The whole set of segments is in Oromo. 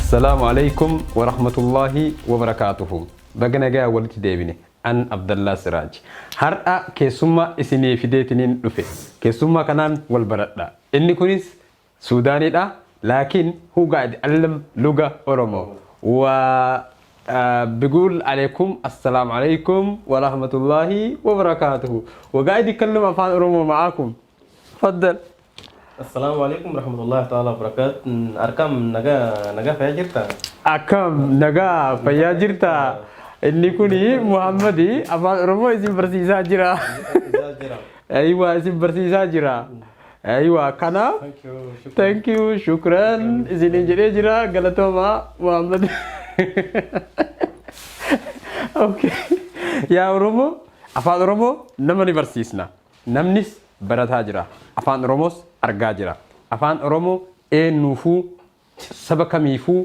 السلام عليكم ورحمة الله وبركاته. بقنا جا ولد ديبني أن عبد الله سراج. هرأ كسمة إسني فديتنين رفي. كسمة كنان والبرد. إني كنيس سوداني دا لكن هو قاعد يعلم لغة أورومو و بقول عليكم السلام عليكم ورحمة الله وبركاته وقاعد يتكلم عن أورومو معاكم. تفضل. السلام عليكم ورحمة الله تعالى وبركاته. أركام نجا فياجرتا. أكم نجا فياجرتا. إني كوني محمدي أفعل أورومو اسم برسيسا جرا. أيوة اسم برسيسا جرا. أيوة كنا. Thank you شكرا. إذن إنجلي جرا غلطوا ما محمد. أوكي. يا أورومو أفعل أورومو نمني برسيسنا. نمنيس براتها جرا. أفعل أوروموس argaa jira afaan oromoo eenyuufuu saba kamiifuu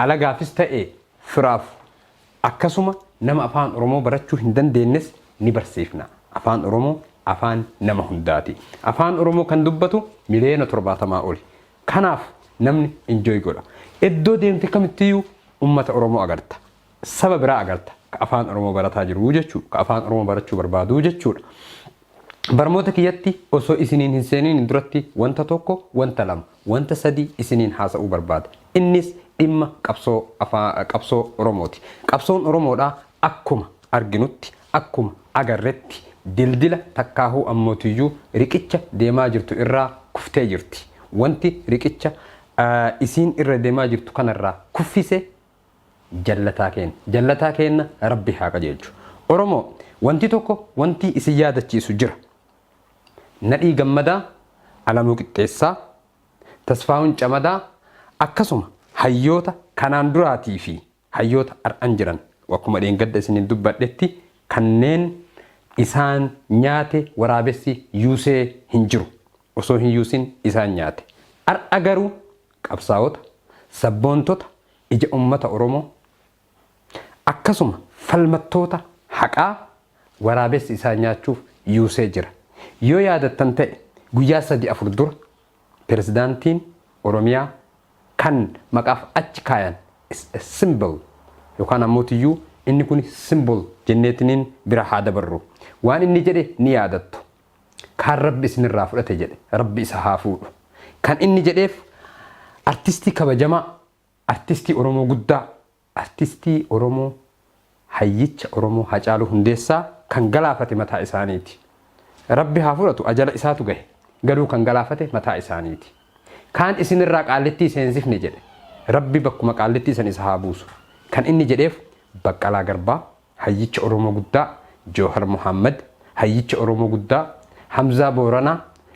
alagaafis ta'e firaaf akkasuma nama afaan oromoo barachuu hin dandeenyes ni barsiifna afaan oromoo afaan nama hundaati afaan oromoo kan dubbatu miliyoona 70 oli kanaaf namni enjoy godha iddoo deemte kamittiyyuu ummata oromoo agarta saba biraa agarta ka afaan oromoo barataa jiru jechuudha ka afaan oromoo barachuu barbaadu jechuudha. برموتا كياتي أسو إسنين هنسانين درتي وانتا توكو وانتا لام وانتا سدي إسنين حاسا برباد إنس إما قبصو روموتي قبصون رومودا أكوما أرجنوتي أكوما أغرتي دلدلة تكاهو أموتيو ريكيتشا ديما جرتو إرا كفتي جرتي وانتي ريكيتشا إسين إرا ديما جرتو كان إرا كفيسي جلتا كين ربي حاقا جيجو أرومو وانتي توكو وانتي إسيادة چيسو جرا ندي جمدا على مقتسا تصفاون جمدا أكسم حيوتا كناندراتي في حيوتا أرانجران وكما دين قد سنين دبّتي كنن إسان نياتي ورابسي يوسي هنجرو وصو يوسين إسان نياتي أجرو كابساوت سبونتوت إجا أمة أورومو أكسم فالمتوتا حقا ورابس إسان نياتشوف يوسي جرا yoo yaadattan ta'e guyyaa 3-4 dura pirezidaantiin Oromiyaa kan maqaaf achi kaayan symbol yookaan ammoo inni kun symbol jenneetiniin bira haa dabarru waan inni jedhe ni yaadattu kan rabbi isinirraa fudhate jedhe rabbi isa haa fuudhu kan inni jedheef artistii kabajamaa artistii Oromoo guddaa artistii Oromoo hayyicha Oromoo Hacaaluu Hundeessaa kan galaafate mataa isaaniiti. ربي هافورتو أجل إساتو جه قالوا كان قلافته متاع إسانيتي كان إسن الرق علتي سنزف نجد ربي بكم قالتي سن إسحابوس كان إني جديف بقلا قربا هيج أرومو قدا جوهر محمد هيج أرومو قدا حمزة بورانا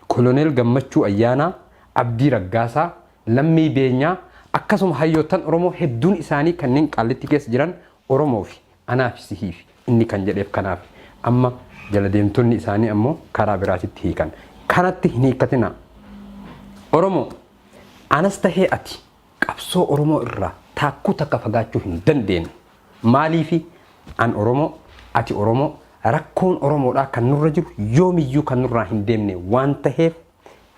كولونيل جمتشو أيانا عبدي رقاسا لمي بينيا أكسم هيوتان أرومو هدون إساني كنن قالتي كيس جيران أرومو في أنا في سهيف إني كان جديف كناف أما جلديمتوني إساني أمو كارابراتي تهيكان كانت هنيكتنا أورومو أنستهي أتي قبصو أورومو إرّا تاكو تكفقاتشو هندن مالي في أن أورومو أتي أورومو ركون أورومو لا كان نرجل يومي يو كان نرى هندمني وانتهيف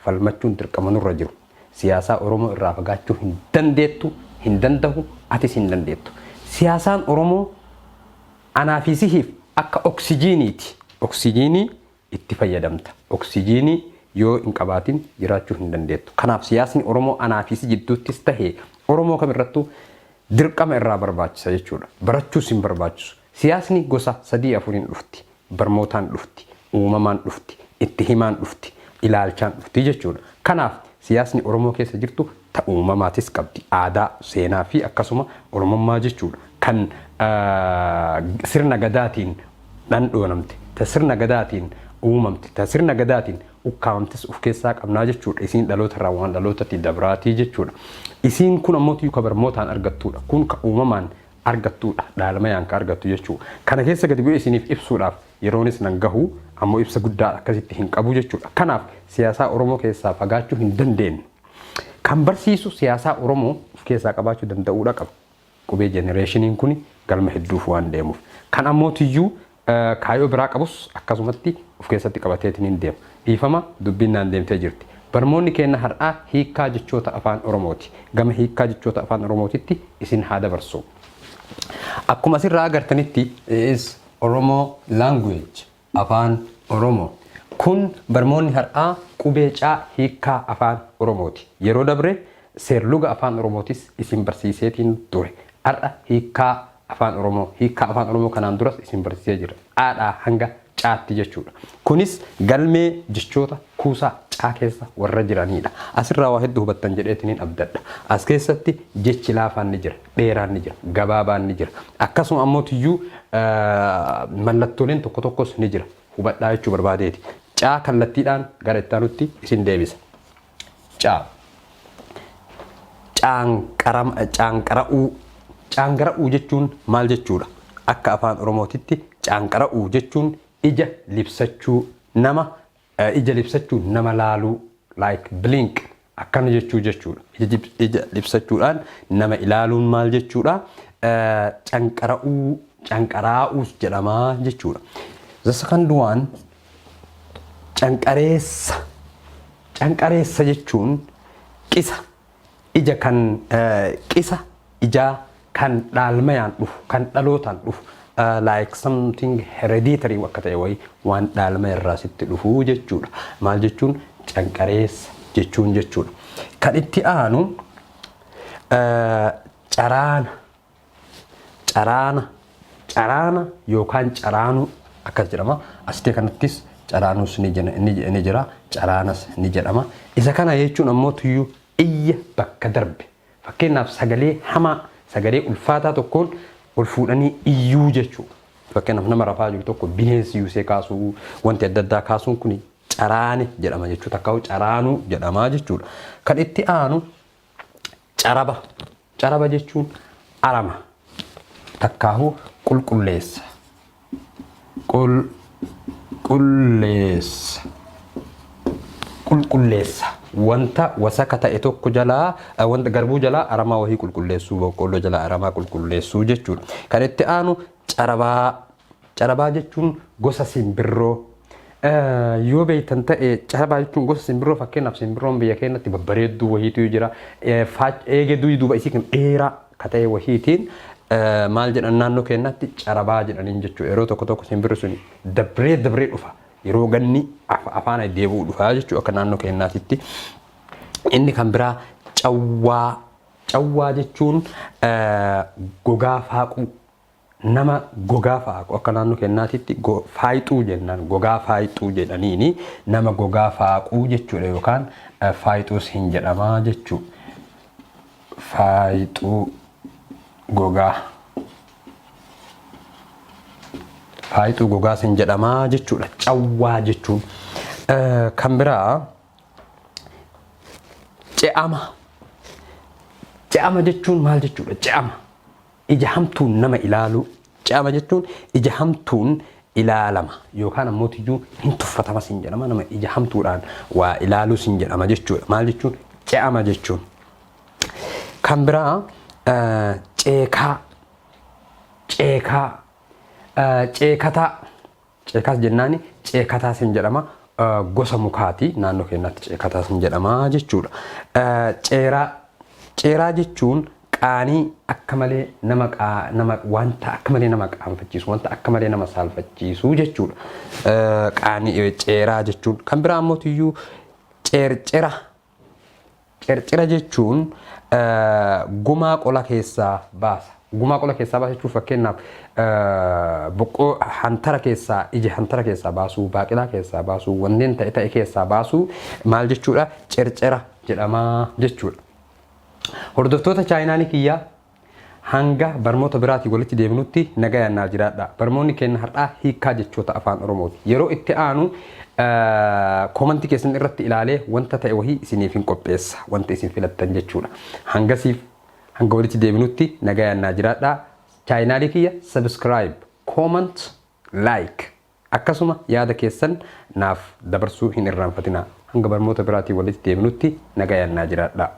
فالمتون تركما نرجل سياسة أورومو إرّا فقاتشو هندن دهو أتي سندن ديتو سياسان أورومو أنا في سيهيف أكا أكسجينيتي أكسجيني اتفايدمتا أكسجيني يو إنكاباتين يراتشو هندنديتو كناف سياسني أورومو أنا في سجدو تستهي أورومو كمرتو درقام إرّا برباچ سيجودا براتشو سين برباچ سياسني غوسا سدي أفورين لفتي برموتان لفتي أومامان لفتي اتهمان لفتي إلالچان لفتي جچودا كناف سياسني أورومو كيسا جرتو تا أوماماتيس قبدي آدا سينا في أكاسوما أورومو ما جچودا كان سرنا غداتين نان دونمتي تسرنا غداتين uumamti tasirna gadaatiin ukkaamtis uf keessaa qabnaa jechuudha isiin dhaloota raawwan dhalootatti dabraatii jechuudha isiin kun ammoo tiyu kabarmootaan argattuudha kun ka uumamaan argattuudha dhaalmayaan ka argattu jechuudha kana keessa gadi bu'ee isiniif ibsuudhaaf yeroonis nan gahu ammoo ibsa guddaa akkasitti hin qabu jechuudha kanaaf siyaasaa Oromoo keessaa fagaachuu hin dandeenye kan barsiisu siyaasaa Oromoo uf keessaa qabaachuu danda'uudha qaba qubee jenereeshiniin kun galma hedduuf waan deemuuf kan ammoo tiyu kaayoo biraa qabus akkasumatti uf keessatti qabateetiin hin deema dhiifama dubbinaan deemtee jirti Barmoonni keenya har'aa hiikaa jechoota afaan Oromooti. Gama hiikaa jechoota afaan Oromootitti isin haa dabarsu. Akkuma asirraa agartanitti is Oromo language afaan Oromoo. Kun barmoonni har'aa qubee caa hiikaa afaan Oromooti. Yeroo dabre seerluga afaan Oromootis isin barsiiseetiin ture. Har'a hiikaa afaan Oromoo kanaan duras isin barsiisee jira. Aadhaa hanga caatti jechuudha. Kunis galmee jechoota kuusaa caa keessa warra jiranidha. Asirraa waa hedduu hubattan jedheetiniin abdadha. As keessatti jechi laafaan ni jira, dheeraan ni jira, gabaabaan ni jira. Akkasuma ammoo tiyyuu mallattooleen tokko tokkos ni jira. Hubadhaa jechuu barbaadeeti. Caa kallattiidhaan gara itti aanutti isin deebisa. Caa. Caanqara'uu. Caanqara'uu jechuun maal jechuudha? Akka afaan Oromootitti caanqara'uu jechuun ija libsachuu nama laaluu like blink akkana jechuu jechuudha. Ija libsachuudhaan nama ilaaluun maal jechuudha? Caanqaraa'uus jedhamaa jechuudha. The second one canqareessa. Canqareessa jechuun qisa ija kan qisa ijaa kan dhaalmayaan dhufu kan dhalootaan dhufu like something hereditary akka ta'e wayi waan dhaalma irraa sitti dhufu jechuudha. Maal jechuun canqareessa jechuun jechuudha. Kan itti aanu caraana yookaan caraanuu akkas jedhama. Asitee kanattis caraanuus ni jira, caraanas ni jedhama. Isa kana jechuun ammoo tuyyuu iyya bakka darbe. Fakkeenyaaf sagalee hamaa, sagalee ulfaataa tokkoon ol fuudhanii iyyuu jechuudha. Fakkeenyaaf nama rafaa jiru tokko bineensi yuusee kaasuu, wanti adda addaa kaasuun kun caraane jedhama jechuudha. Takkaa'u caraanuu jedhama jechuudha. Kan itti aanu caraba. Caraba jechuun arama. Takkaa'u qulqulleessa. Qulqulleessa. Wanta wasaka ta'e tokko jalaa wanta garbuu jalaa aramaa wahii qulqulleessuu, boqqolloo jalaa aramaa qulqulleessuu jechuudha. Kan itti aanu carabaa. Carabaa jechuun gosa simbirroo. Yoo beektan ta'e carabaa jechuun gosa simbirroo fakkeenyaaf simbirroon biyya keenyatti babbareedduu wahiitu jira. Eegee duuba isii kan dheeraa ka ta'e wahiitiin maal jedhan naannoo keenyatti carabaa jedhaniin jechuudha. Yeroo tokko simbirri sun dabree dhufa. Yeroo ganni afaan deebi'uu dhufa jechuudha akka naannoo keenyaatti. Inni kan biraa cawwaa. Cawwaa jechuun gogaa faaquu. Nama gogaa faaqu akka naannoo keenyaatti faayixuu jennaan gogaa faayixuu jedhaniini nama gogaa faaquu jechuudha yookaan faayixuus hin jedhamaa jechuudha. Faayixuu gogaa. Faayixuu gogaas hin jedhamaa jechuudha. Cawwaa jechuun kan biraa ce'ama. Ce'ama jechuun maal jechuudha? Ce'ama. Ija hamtuun nama ilaalu. Ce'ama jechuun ija hamtuun ilaalama yookaan ammoo tiyyuu hin tuffatamas hin jedhama. Nama ija hamtuudhaan waa ilaaluus hin jedhama jechuudha. Maal jechuun? Ce'ama jechuun. Kan biraa ceekaa. Ceekataa. Ceekaas jennaani ceekataas hin jedhama. Gosa mukaati naannoo keenyatti ceekataas hin jedhama jechuudha. Ceeraa jechuun qaanii akka malee nama wanta akka malee nama qaanfachiisu wanta akka malee nama saalfachiisu jechuudha. Qaanii ceeraa jechuun kan biraa ammoo tiyyuu ceercira. Ceercira jechuun gumaa qola keessaa baasa. Gumaa qola keessaa baasa jechuun fakkeenyaaf boqqoo hantara keessaa ija hantara keessaa baasuu, baaqelaa keessaa baasuu, wanneen ta'e keessaa baasuu maal jechuudha? Ceercira jedhamaa jechuudha. Hordoftoota chaayinaanii kiyyaa hanga barmoota biraatii walitti deebinutti nagayaan naa jiraadha. Barmoonni keenya har'aa hiikaa jechoota afaan Oromooti. Yeroo itti aanu koomantii keessan irratti ilaalee wanta ta'e wahii isiniif hin qopheessa. Wanta isin filattan jechuudha. Hanga walitti deebinutti nagayaan naa jiraadha. Chaayinaanii kiyya subscribe, comment, like akkasuma yaada keessan naaf dabarsuu hin irraanfatina. Hanga barmoota biraatii walitti deebinutti nagayaan naa jiraadha.